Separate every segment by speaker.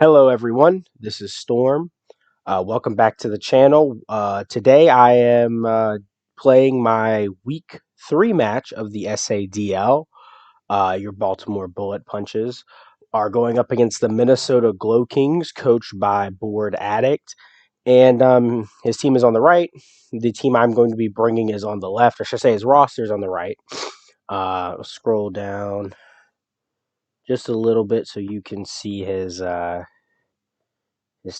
Speaker 1: Hello, everyone. This is Storm. Welcome back to the channel. Today I am playing my week 3 match of the SADL. Your Baltimore Bullet Punches are going up against the Minnesota Glowkings, coached by Board Addict. And his team is on the right. The team I'm going to be bringing is on the left. I should say his roster is on the right. Scroll down just a little bit so you can see his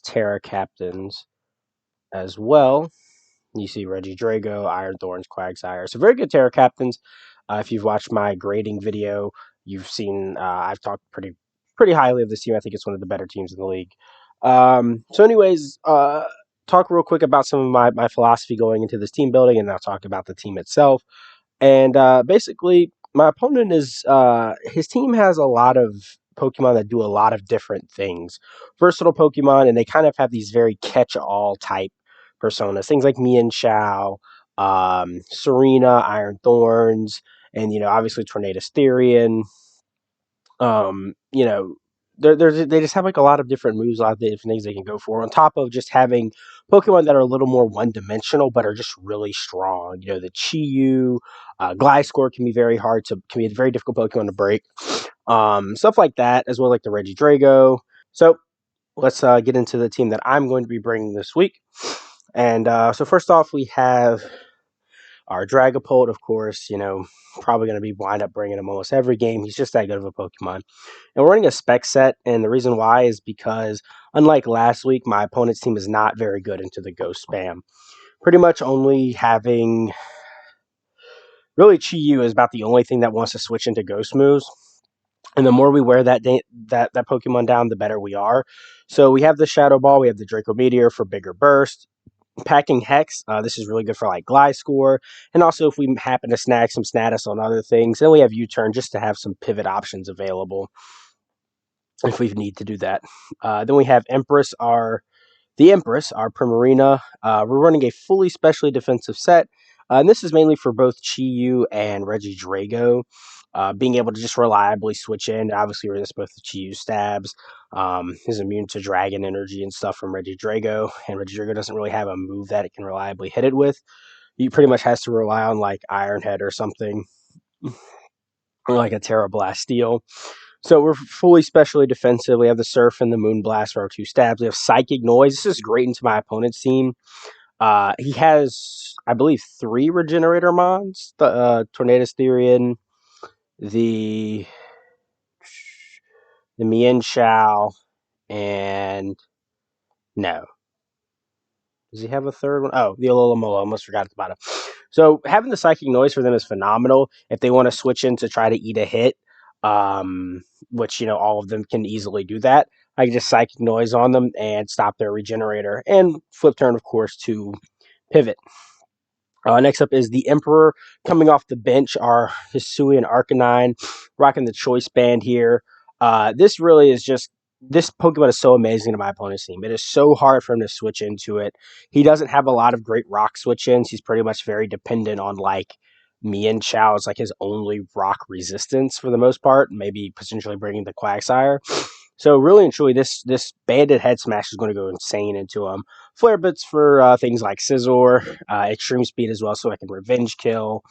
Speaker 1: Terra captains as well. You see Reggie Drago, Iron Thorns, Quagsire. So very good Terra captains. If you've watched my grading video, you've seen I've talked pretty highly of this team. I think it's one of the better teams in the league. Talk real quick about some of my philosophy going into this team building, and I'll talk about the team itself. And basically, my opponent is his team has a lot of Pokemon that do a lot of different things. Versatile Pokemon, and they kind of have these very catch-all type personas. Things like Mian Shao, Serena, Iron Thorns, and obviously Tornadus Therian. You know, they just have like a lot of different moves, a lot of different things they can go for. On top of just having Pokemon that are a little more one dimensional, but are just really strong. The Chi-Yu, Gliscor can be a very difficult Pokemon to break. Stuff like that, as well like the Reggie Drago. So let's get into the team that I'm going to be bringing this week. And so first off, we have our Dragapult, of course. Probably going to be wind up bringing him almost every game. He's just that good of a Pokemon. And we're running a spec set, and the reason why is because, unlike last week, my opponent's team is not very good into the Ghost Spam. Pretty much only having... Really, Chi-Yu is about the only thing that wants to switch into Ghost moves. And the more we wear that Pokemon down, the better we are. So we have the Shadow Ball, we have the Draco Meteor for bigger burst. Packing Hex, this is really good for like Gliscor, and also if we happen to snag some status on other things. Then we have U-Turn just to have some pivot options available if we need to do that. Then we have the Empress, our Primarina. We're running a fully specially defensive set, and this is mainly for both Chi-Yu and Reggie Drago. Being able to just reliably switch in. Obviously, resist both the Chi-Yu stabs. Is immune to Dragon Energy and stuff from Reggie Drago, and Reggie Drago doesn't really have a move that it can reliably hit it with. He pretty much has to rely on like Iron Head or something, or like a Terra Blast Steel. So we're fully specially defensive. We have the Surf and the Moon Blast for our 2 stabs. We have Psychic Noise. This is great into my opponent's team. He has, I believe, 3 Regenerator Mons. The Tornadus Therian, the Mian Shao, and no. Does he have a third one? Oh, the Alola almost forgot at the bottom. So having the Psychic Noise for them is phenomenal if they want to switch in to try to eat a hit, which, all of them can easily do that. I can just Psychic Noise on them and stop their Regenerator. And Flip Turn, of course, to pivot. Next up is the Emperor coming off the bench, our Hisuian Arcanine, rocking the Choice Band here. This really is just... This Pokemon is so amazing to my opponent's team. It is so hard for him to switch into it. He doesn't have a lot of great rock switch-ins. He's pretty much very dependent on, like, Mian Chao is like his only rock resistance for the most part. Maybe potentially bringing the Quagsire. So really and truly, this Banded Head Smash is going to go insane into him. Flare Bits for things like Scizor, Extreme Speed as well, so I can Revenge Kill.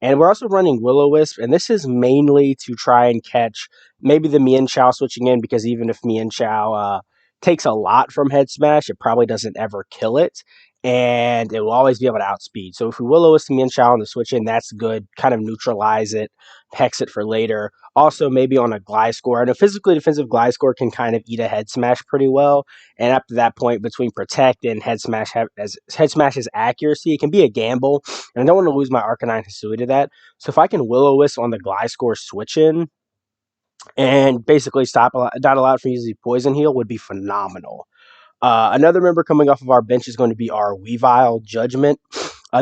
Speaker 1: And we're also running Will-O-Wisp, and this is mainly to try and catch maybe the Mian Chao switching in, because even if Mian Chao takes a lot from Head Smash, it probably doesn't ever kill it, and it will always be able to outspeed. So if we Will-O-Wisp Mian Chao on the switch in, that's good. Kind of neutralize it, hex it for later. Also, maybe on a Gliscor. And a physically defensive Gliscor can kind of eat a Head Smash pretty well. And up to that point, between Protect and Head Smash, as Head Smash's accuracy, it can be a gamble. And I don't want to lose my Arcanine Hisui to that. So if I can Will-O-Wisp on the Gliscor switch-in and basically not allow it from using Poison Heal, would be phenomenal. Another member coming off of our bench is going to be our Weavile Judgment.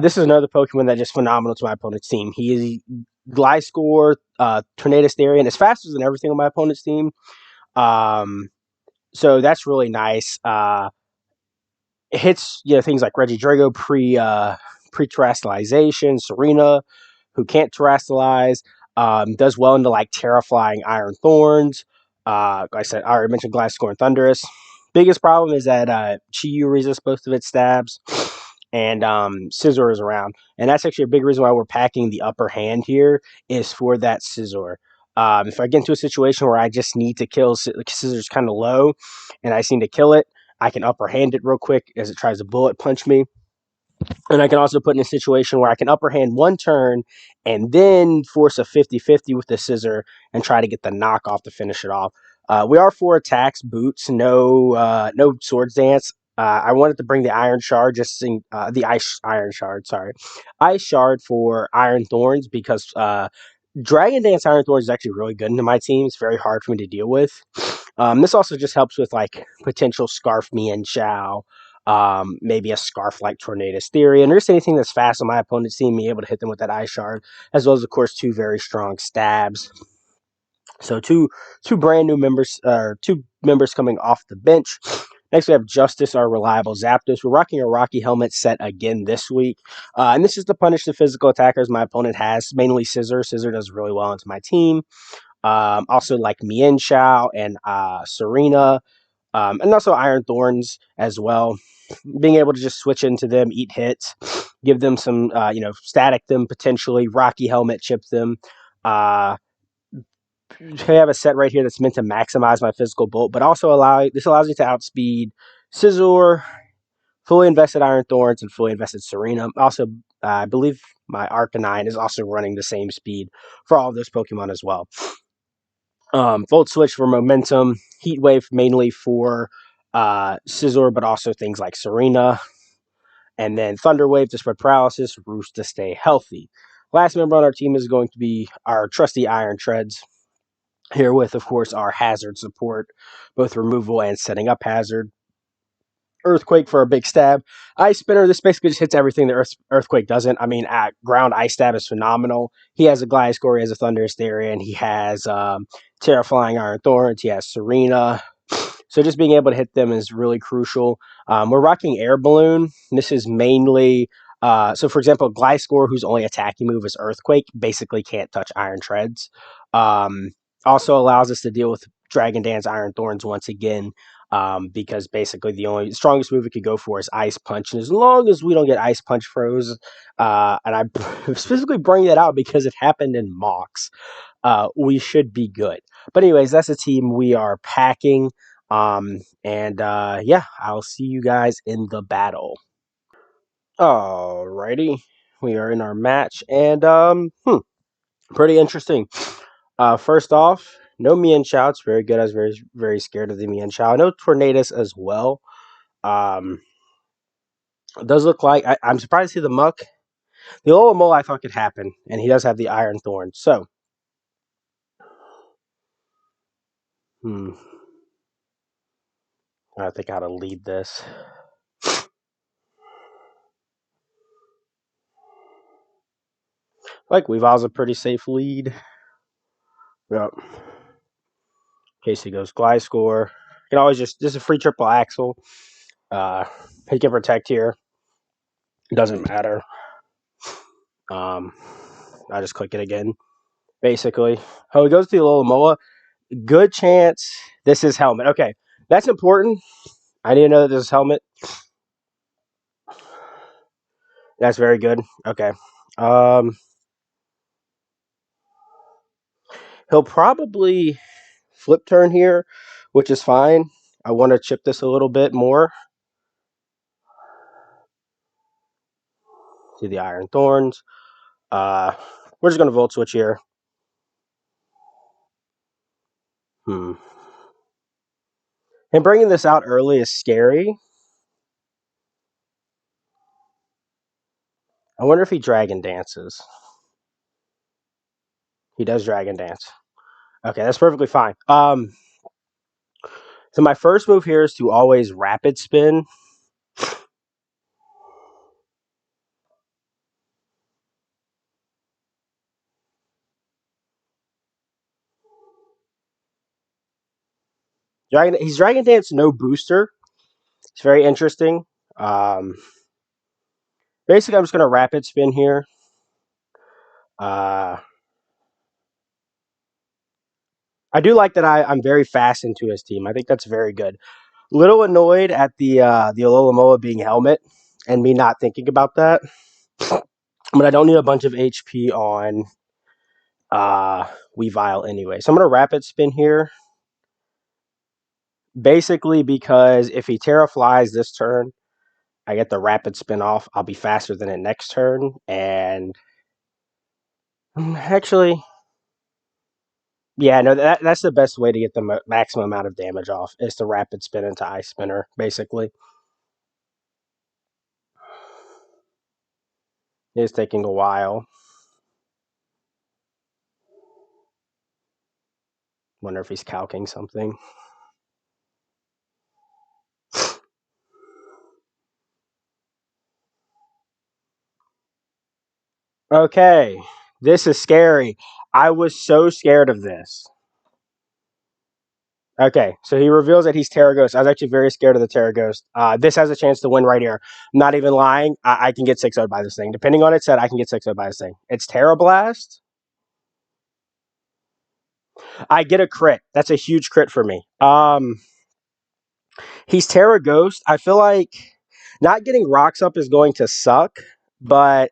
Speaker 1: This is another Pokemon that is phenomenal to my opponent's team. He is Gliscor, Tornadus Therian, is faster than everything on my opponent's team. So that's really nice. It hits things like Reggie Drago pre-terrestrialization, Serena, who can't terrestrialize, does well into like Terraflying Iron Thorns. Like I said, I already mentioned Gliscor and Thunderous. Biggest problem is that Chiyu resists most of its stabs, and Scizor is around. And that's actually a big reason why we're packing the upper hand here, is for that Scizor. If I get into a situation where I just need to kill, like Scissor's kind of low, and I just need to kill it, I can upper hand it real quick as it tries to bullet punch me. And I can also put in a situation where I can upper hand one turn and then force a 50-50 with the Scissor and try to get the knockoff to finish it off. We are 4 attacks, boots, no swords dance. I wanted to bring the Iron Shard, the Iron Shard, sorry, Ice Shard for Iron Thorns because Dragon Dance Iron Thorns is actually really good into my team. It's very hard for me to deal with. This also just helps with like potential Scarf Me and Chow, maybe a Scarf like Tornadus Theory, and just anything that's fast on my opponent's team, me able to hit them with that Ice Shard, as well as of course 2 very strong stabs. So two brand new members, 2 members coming off the bench. Next, we have Justice, our reliable Zapdos. We're rocking a Rocky Helmet set again this week. And this is to punish the physical attackers my opponent has, mainly Scissor. Scissor does really well into my team. Also, like Mian Shao and Serena, and also Iron Thorns as well. Being able to just switch into them, eat hits, give them some, static them potentially, Rocky Helmet chip them. I have a set right here that's meant to maximize my physical bolt, but also allows me to outspeed Scizor, fully invested Iron Thorns, and fully invested Serena. Also, I believe my Arcanine is also running the same speed for all of those Pokemon as well. Volt Switch for momentum, Heat Wave mainly for Scizor, but also things like Serena, and then Thunder Wave to spread paralysis, Roost to stay healthy. Last member on our team is going to be our trusty Iron Treads. Herewith, of course, our hazard support, both removal and setting up hazard. Earthquake for a big stab. Ice Spinner, this basically just hits everything that Earthquake doesn't. I mean, ground Ice Stab is phenomenal. He has a Gliscor, he has a Thunderous Theory, and he has Terraflying Iron Thorns, he has Serena. So just being able to hit them is really crucial. We're rocking Air Balloon. This is mainly, so for example, Gliscor, whose only attacking move is Earthquake, basically can't touch Iron Treads. Also allows us to deal with Dragon Dance Iron Thorns once again, because basically the only strongest move we could go for is Ice Punch. And as long as we don't get Ice Punch froze, and I specifically bring that out because it happened in Mox, we should be good. But anyways, that's a team we are packing. Yeah, I'll see you guys in the battle. Alrighty, we are in our match, and pretty interesting. First off, no Mian Chao. It's very good. I was very scared of the Mian Chao. No Tornadus as well. Um, it does look like I'm surprised to see the Muck. The Alola Mole I thought could happen, and he does have the Iron Thorn. So, I think how to lead this. Like Weavile's a pretty safe lead. Yep. Casey goes Gliscor. You can always this is a free triple axle. He can protect here. Doesn't matter. I just click it again. Basically. Oh, he goes to the Alola. Good chance this is helmet. Okay. That's important. I didn't know that this is helmet. That's very good. Okay. He'll probably flip turn here, which is fine. I want to chip this a little bit more. See the Iron Thorns. We're just going to Volt Switch here. And bringing this out early is scary. I wonder if he Dragon Dances. He does Dragon Dance. Okay, that's perfectly fine. So my first move here is to always Rapid Spin. He's Dragon Dance, no booster. It's very interesting. Basically, I'm just going to Rapid Spin here. I do like that I'm very fast into his team. I think that's very good. Little annoyed at the Alola being helmet and me not thinking about that. But I don't need a bunch of HP on uh Weavile anyway. So I'm gonna rapid spin here. Basically because if he Terra flies this turn, I get the rapid spin off. I'll be faster than it next turn. And actually, yeah, no, that's the best way to get the maximum amount of damage off is to rapid spin into Ice Spinner, basically. It's taking a while. Wonder if he's calcing something. Okay, this is scary. I was so scared of this. Okay, so he reveals that he's Terra Ghost. I was actually very scared of the Terra Ghost. This has a chance to win right here. I'm not even lying. I can get 6 0'd by this thing. Depending on its set, I can get 6 0'd by this thing. It's Terra Blast. I get a crit. That's a huge crit for me. He's Terra Ghost. I feel like not getting rocks up is going to suck, but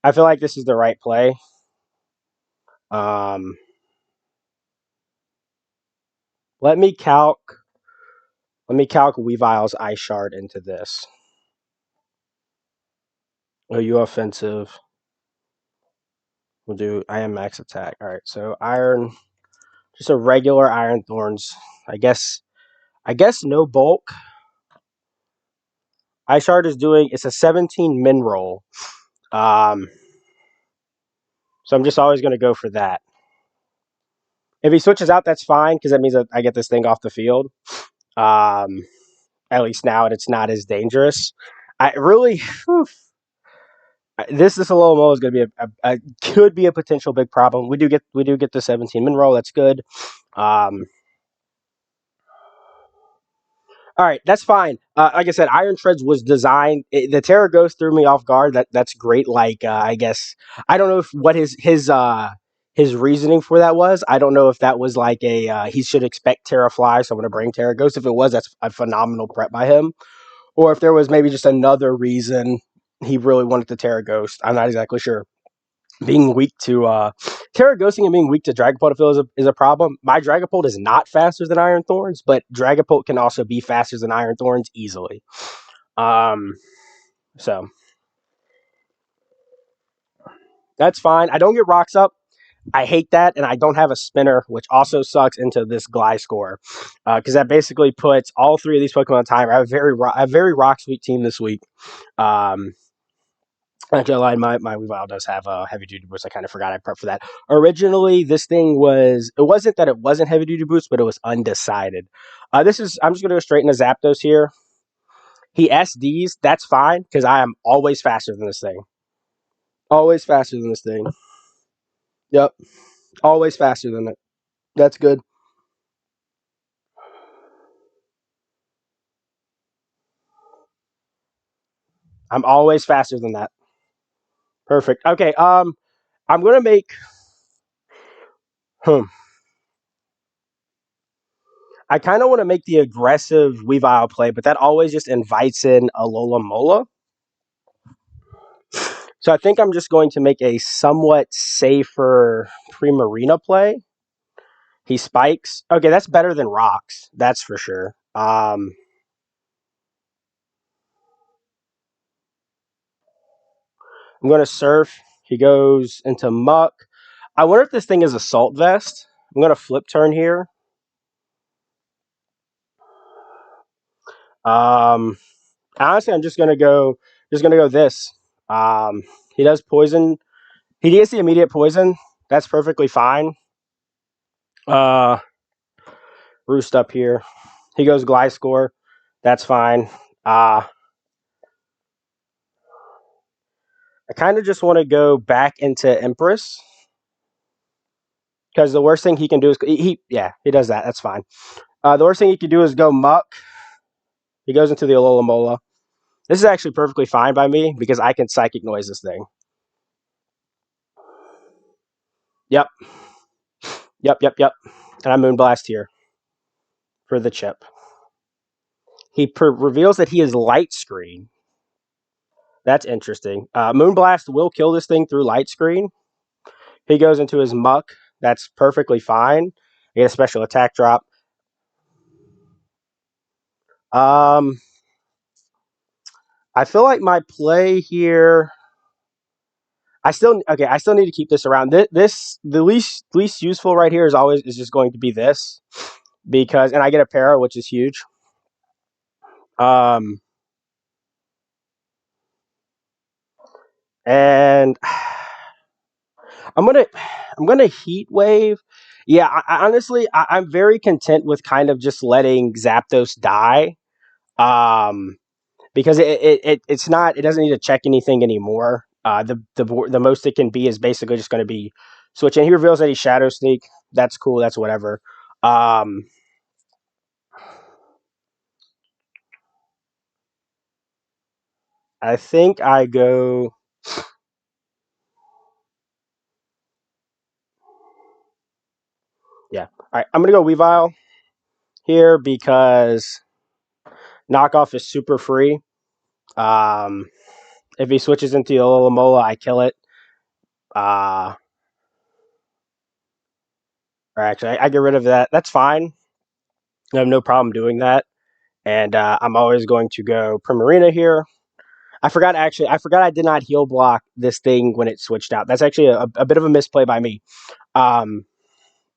Speaker 1: I feel like this is the right play. Um, let me calc Weavile's Ice Shard into this. Oh, you offensive. We'll do I am max attack. Alright, so Iron, just a regular Iron Thorns. I guess no bulk. Ice Shard is doing it's a 17 min roll. Um so I'm just always gonna go for that. If he switches out, that's fine, because that means that I get this thing off the field. Um at least now it's not as dangerous. I really this Alomo is going to be could be a potential big problem. We do get the 17 min roll. That's good. All right, that's fine. Like I said, Iron Treads was designed. The Terra Ghost threw me off guard. That's great. Like I guess I don't know if what his reasoning for that was. I don't know if that was like a he should expect Terra Fly, so I'm going to bring Terra Ghost. If it was, that's a phenomenal prep by him. Or if there was maybe just another reason he really wanted the Terra Ghost. I'm not exactly sure. Being weak to Terra Ghosting and being weak to Dragapult, I feel is a problem. My Dragapult is not faster than Iron Thorns, but Dragapult can also be faster than Iron Thorns easily. Um, so that's fine. I don't get rocks up. I hate that, and I don't have a spinner, which also sucks into this Gliscor, because that basically puts all 3 of these Pokemon on timer. I have a very rock sweet team this week. Um, Actually, my Weavile does have a heavy duty boost. I kind of forgot I prepped for that. Originally, this thing it wasn't that it wasn't heavy duty boost, but it was undecided. I'm just going to go straight into Zapdos here. He SDs, that's fine, because I am always faster than this thing. Always faster than this thing. Yep. Always faster than it. That's good. I'm always faster than that. Perfect. Okay, I'm going to make... I kind of want to make the aggressive Weavile play, but that always just invites in a Alola Mola. So I think I'm just going to make a somewhat safer Primarina play. He spikes. Okay, that's better than rocks. That's for sure. I'm going to surf. He goes into muck. I wonder if this thing is assault vest. I'm going to flip turn here. Honestly, I'm just gonna go this. He does poison. He gets the immediate poison. That's perfectly fine. Uh, Roost up here. He goes Gliscor. That's fine. I kind of just want to go back into Empress, because the worst thing he can do is he does that. That's fine. The worst thing he can do is go Muck. He goes into the Alola Mola. This is actually perfectly fine by me, because I can Psychic Noise this thing. Yep. Yep. And I Moonblast here for the chip. He reveals that he is Light Screen. That's interesting. Moonblast will kill this thing through Light Screen. He goes into his Muck. That's perfectly fine. He get a special attack drop. I feel like my play here. I still need to keep this around. The least useful right here is just going to be this because, and I get a para, which is huge. Um, and I'm gonna Heat Wave. Yeah, I'm very content with kind of just letting Zapdos die. Um, because it's not, it doesn't need to check anything anymore. The most it can be is basically just going to be switching. He reveals that he's Shadow Sneak. That's cool. That's whatever. I think I go. Yeah. All right. I'm gonna go Weavile here because knockoff is super free. Um, if he switches into Alomola, I kill it. Or actually, I get rid of that. That's fine. I have no problem doing that. And I'm always going to go Primarina here. I forgot I did not heal block this thing when it switched out. That's actually a bit of a misplay by me. Um,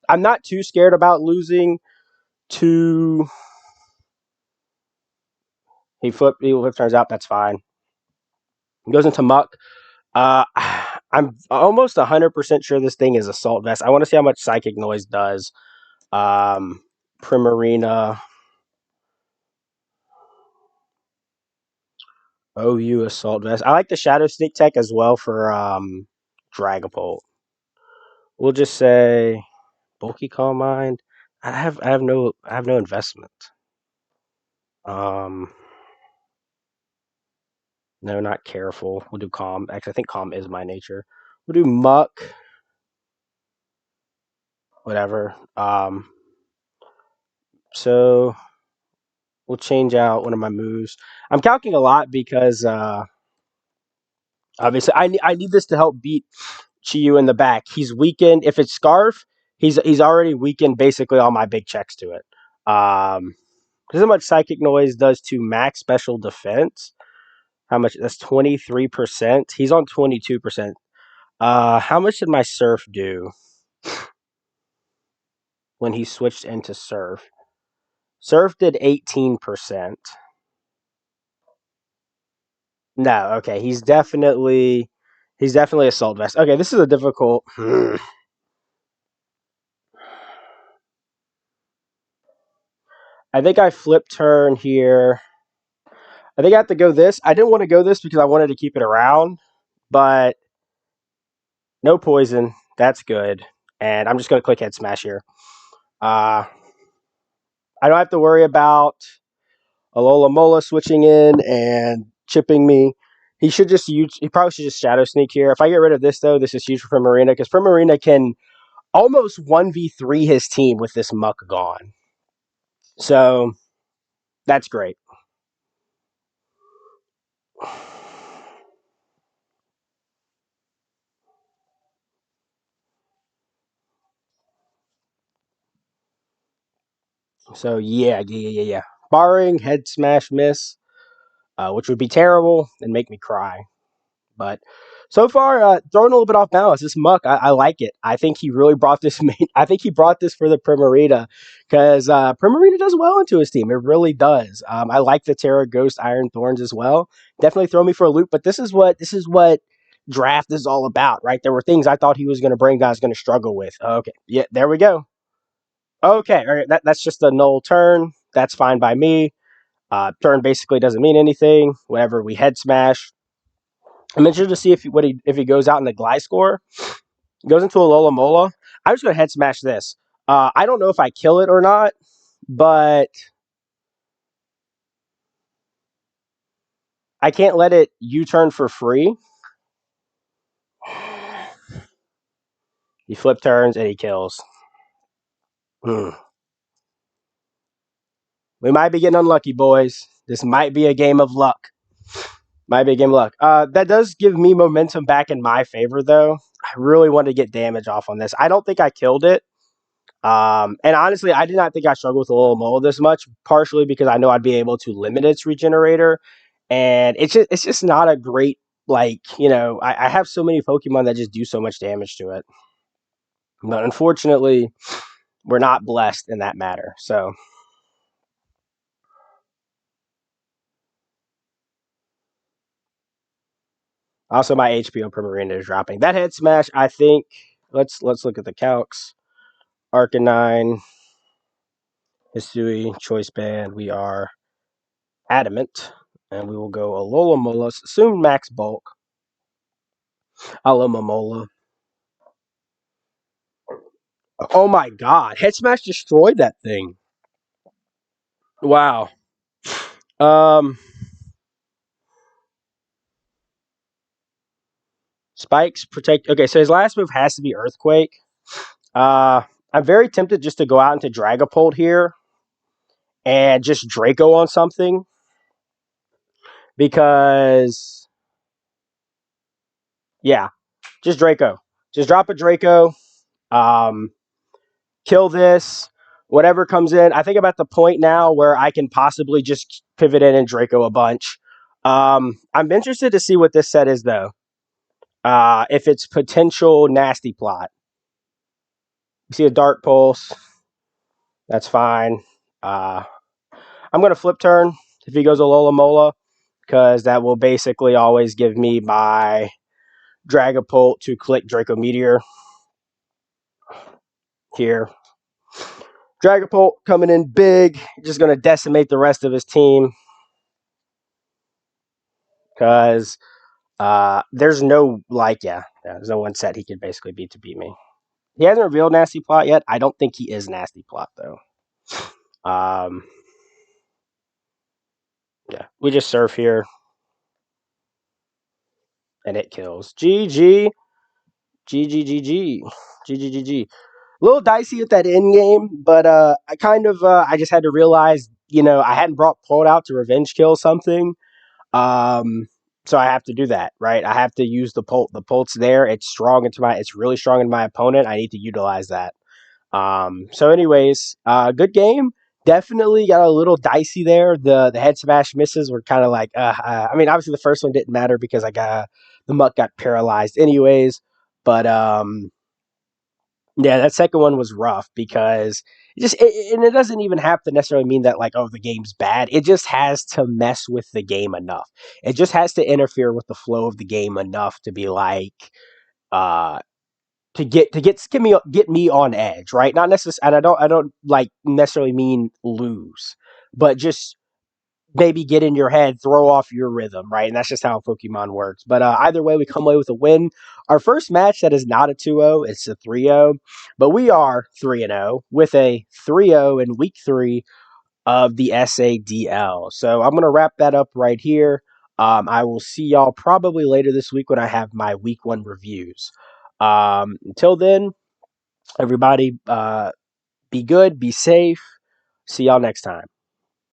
Speaker 1: I'm not too scared about losing to. He flip turns out. That's fine. He goes into Muck. Uh, I'm almost 100% sure this thing is Assault Vest. I want to see how much Psychic Noise does. Primarina. OU Assault Vest. I like the Shadow Sneak tech as well for Dragapult. We'll just say Bulky Calm Mind. I have no investment. Um, no, not Careful. We'll do Calm. Actually, I think Calm is my nature. We'll do Muck. Whatever. So we'll change out one of my moves. I'm calculating a lot because obviously I need this to help beat Chiyu in the back. He's weakened. If it's Scarf, he's already weakened basically all my big checks to it. Because how much Psychic Noise does to max special defense. How much? That's 23%. He's on 22%. How much did my Surf do when he switched into Surf? Surf did 18%. No, okay, he's definitely Assault Vest. Okay, this is a difficult. I think I flip turn here. I think I have to go this. I didn't want to go this because I wanted to keep it around, but no poison. That's good. And I'm just going to click Head Smash here. I don't have to worry about Alola Mola switching in and chipping me. He probably should just Shadow Sneak here. If I get rid of this, though, this is huge for Primarina because Primarina can almost 1v3 his team with this Muck gone. So that's great. So yeah. Barring Head Smash miss, which would be terrible and make me cry. But so far, throwing a little bit off balance. This Muck, I like it. I think he really brought this. I think he brought this for the Primarina because Primarina does well into his team. It really does. I like the Terra Ghost Iron Thorns as well. Definitely throw me for a loop. But this is what draft is all about, right? There were things I thought he was going to bring that I was going to struggle with. Okay, yeah, there we go. Okay, all right, that's just a null turn. That's fine by me. Turn basically doesn't mean anything. Whenever we head smash, I'm interested to see if he goes out in the Gliscor, goes into a Lola Mola. I'm just gonna head smash this. I don't know if I kill it or not, but I can't let it U-turn for free. He flip turns and he kills. Hmm. We might be getting unlucky, boys. This might be a game of luck. Might be a game of luck. That does give me momentum back in my favor, though. I really want to get damage off on this. I don't think I killed it. And honestly, I did not think I struggled with a little mole this much, partially because I know I'd be able to limit its regenerator. And it's just not a great, like, I have so many Pokemon that just do so much damage to it. But unfortunately, we're not blessed in that matter. So also my HP on Primarina is dropping. That head smash, I think. Let's look at the calcs. Arcanine, Hisui, Choice Band. We are adamant, and we will go Alola Mola. Assume max bulk. Alola Mola. Oh my god, head smash destroyed that thing. Wow. Um, Spikes protect. Okay, so his last move has to be Earthquake. Uh, I'm very tempted just to go out into Dragapult here and just Draco on something because yeah, just Draco. Just drop a Draco. Um, Kill this. Whatever comes in. I think I'm at the point now where I can possibly just pivot in and Draco a bunch. I'm interested to see what this set is though. If it's potential nasty plot. You see a Dark Pulse. That's fine. Uh, I'm going to flip turn if he goes Alola Mola because that will basically always give me my Dragapult to click Draco Meteor here. Dragapult coming in big, just going to decimate the rest of his team because there's no, there's no one set he could basically beat to beat me. He hasn't revealed Nasty Plot yet. I don't think he is Nasty Plot, though. Um, yeah, we just surf here, and it kills. GG. GG, GG. GG, GG. A little dicey at that end game, but I kind of, I just had to realize, I hadn't brought Pult out to revenge kill something. So I have to do that, right? I have to use the Pult. The Pult's there. It's really strong in my opponent. I need to utilize that. So anyways, good game. Definitely got a little dicey there. The head smash misses were kind of like, I mean, obviously the first one didn't matter because the Muck got paralyzed anyways. But yeah, that second one was rough because and it doesn't even have to necessarily mean that like, oh, the game's bad. It just has to mess with the game enough. It just has to interfere with the flow of the game enough to be like, uh, get me on edge, right? Not necessarily, and I don't like necessarily mean lose, but just maybe get in your head, throw off your rhythm, right? And that's just how Pokemon works. But either way, we come away with a win. Our first match that is not a 2-0, it's a 3-0, but we are 3-0 with a 3-0 in week 3 of the SADL. So I'm going to wrap that up right here. I will see y'all probably later this week when I have my week 1 reviews. Until then, everybody, be good, be safe. See y'all next time.